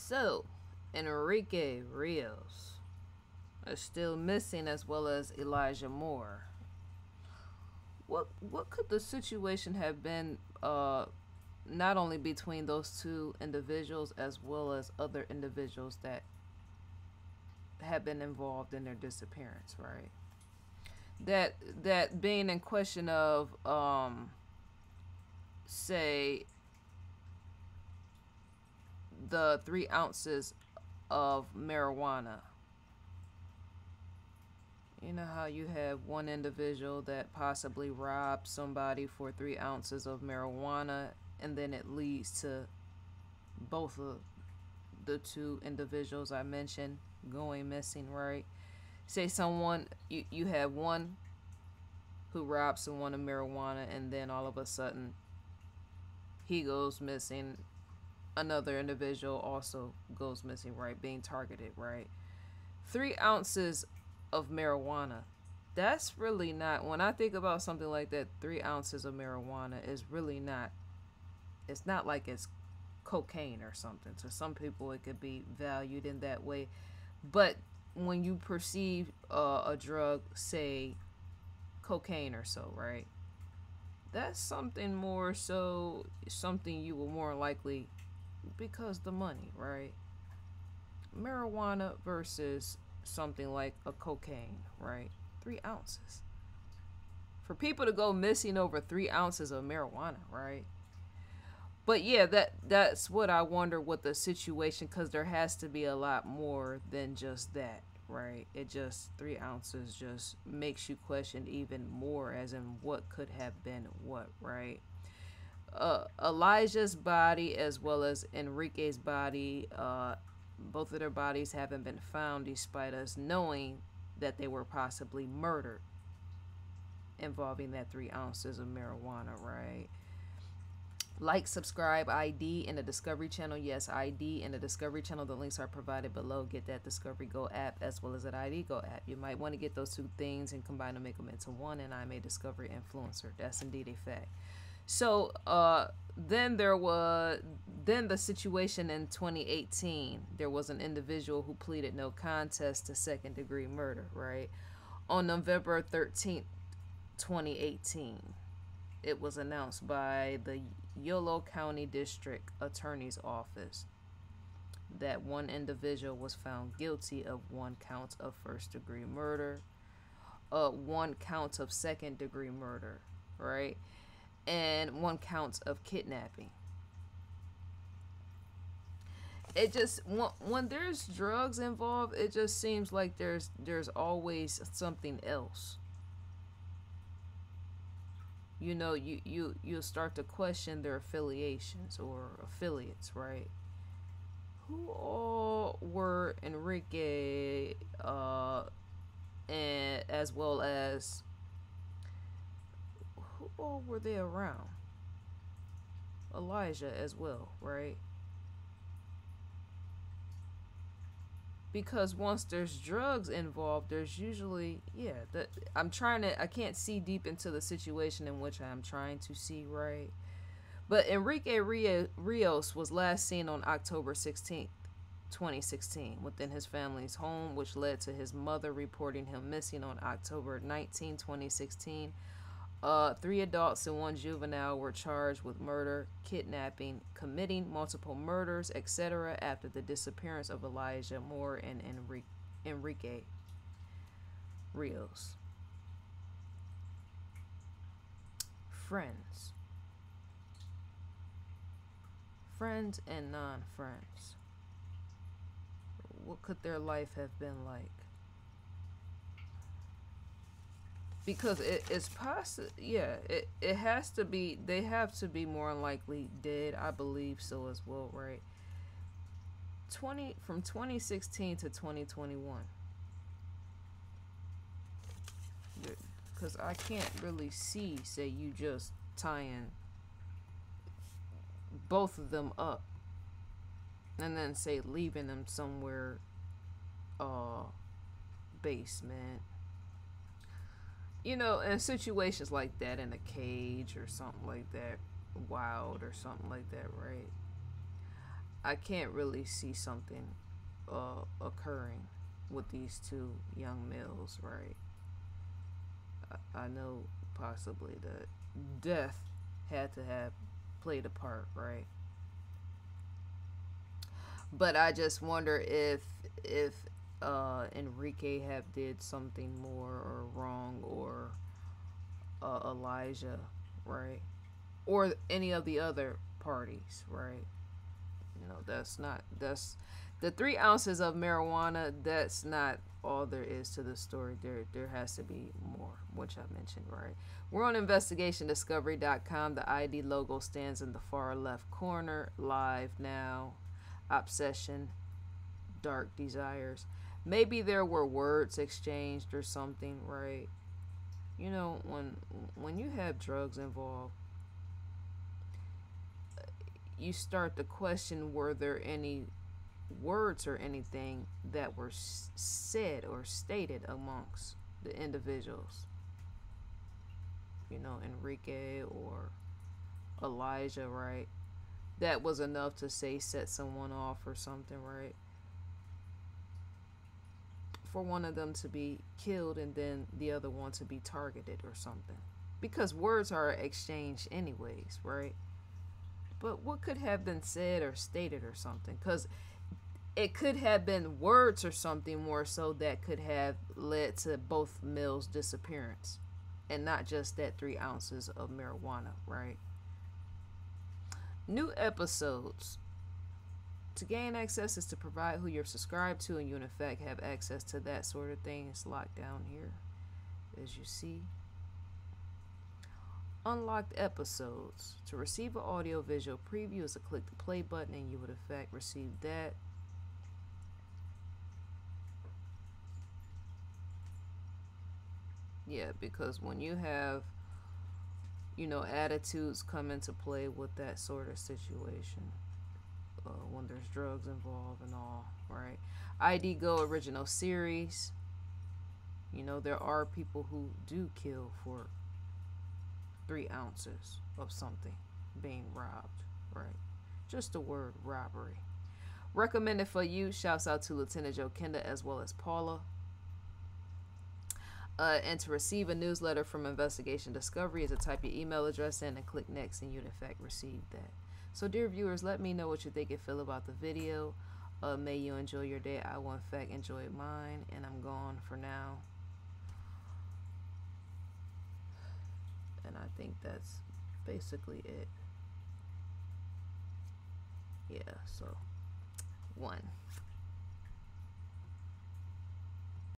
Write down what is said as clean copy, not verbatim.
So, Enrique Rios is still missing, as well as Elijah Moore. What could the situation have been? Not only between those two individuals, as well as other individuals that have been involved in their disappearance, right? That being in question of, say, the 3 ounces of marijuana. You know how you have one individual that possibly robbed somebody for 3 ounces of marijuana, and then it leads to both of the two individuals I mentioned going missing, right? Say someone, you have one who robs someone of marijuana, and then all of a sudden he goes missing. Another individual also goes missing, right? Being targeted, right? 3 ounces of marijuana. That's really not, when I think about something like that, 3 ounces of marijuana is really not, it's not like it's cocaine or something. To some people, it could be valued in that way. But when you perceive a drug, say cocaine or so, right? That's something more so, something you will more likely, because the money, right? Marijuana versus something like a cocaine, right? 3 ounces. For people to go missing over 3 ounces of marijuana, right? But yeah, that's what I wonder what the situation, because there has to be a lot more than just that, right? It just 3 ounces just makes you question even more, as in what could have been what, right? Elijah's body as well as Enrique's body, both of their bodies haven't been found, despite us knowing that they were possibly murdered involving that 3 ounces of marijuana, right? Like, subscribe, ID in the Discovery Channel. Yes, ID in the Discovery Channel. The links are provided below. Get that Discovery Go app as well as that ID Go app. You might want to get those two things and combine them, make them into one, and I'm a Discovery influencer. That's indeed a fact. So then the situation in 2018. There was an individual who pleaded no contest to second-degree murder, right? On November 13th, 2018. It was announced by the Yolo County District Attorney's Office that one individual was found guilty of 1 count of first-degree murder, 1 count of second-degree murder, right? And 1 count of kidnapping. It just, when there's drugs involved, it just seems like there's always something else. You know, you'll start to question their affiliations or affiliates, right? Who all were Enrique, and as well as who all were they around? Elijah as well, right? Because once there's drugs involved, there's usually, I can't see deep into the situation in which I'm trying to see, right? But Enrique Rios was last seen on October 16th, 2016, within his family's home, which led to his mother reporting him missing on October 19, 2016. 3 adults and 1 juvenile were charged with murder, kidnapping, committing multiple murders, etc. after the disappearance of Elijah Moore and Enrique Rios. Friends. Friends and non-friends. What could their life have been like? Because it's possible, it has to be, they have to be more likely dead. I believe so as well, right? From 2016 to 2021. Because I can't really see, say, you just tying both of them up and then, say, leaving them somewhere, basement. You know, in situations like that, in a cage or something like that, wild or something like that, right? I can't really see something occurring with these two young males, right? I know possibly that death had to have played a part, right? But I just wonder if Enrique have did something more or wrong, or Elijah, right, or any of the other parties, right? You know, that's the 3 ounces of marijuana. That's not all there is to the story. There has to be more, which I mentioned, right? We're on investigationdiscovery.com. The ID logo stands in the far left corner. Live now. Obsession, dark desires. Maybe there were words exchanged or something, right? You know, when you have drugs involved, you start to question, were there any words or anything that were said or stated amongst the individuals, you know, Enrique or Elijah, right? That was enough to say set someone off or something, right? For one of them to be killed and then the other one to be targeted or something. Because words are exchanged anyways, right? But what could have been said or stated or something? Because it could have been words or something more so that could have led to both males' disappearance, and not just that 3 ounces of marijuana, right? New episodes. To gain access is to provide who you're subscribed to, and you in effect have access to that sort of thing. It's locked down here, as you see. Unlocked episodes. To receive an audio visual preview is to click the play button, and you would in fact receive that. Yeah, because when you have, you know, attitudes come into play with that sort of situation, when there's drugs involved and all, right? ID Go original series. You know, there are people who do kill for 3 ounces of something being robbed, right? Just the word robbery. Recommended for you. Shouts out to Lieutenant Joe Kenda as well as Paula. And to receive a newsletter from Investigation Discovery is to type your email address in and click next, and you'd in fact receive that. So dear viewers, let me know what you think and feel about the video. May you enjoy your day. I will in fact enjoy mine, and I'm gone for now. And I think that's basically it. Yeah, so 1.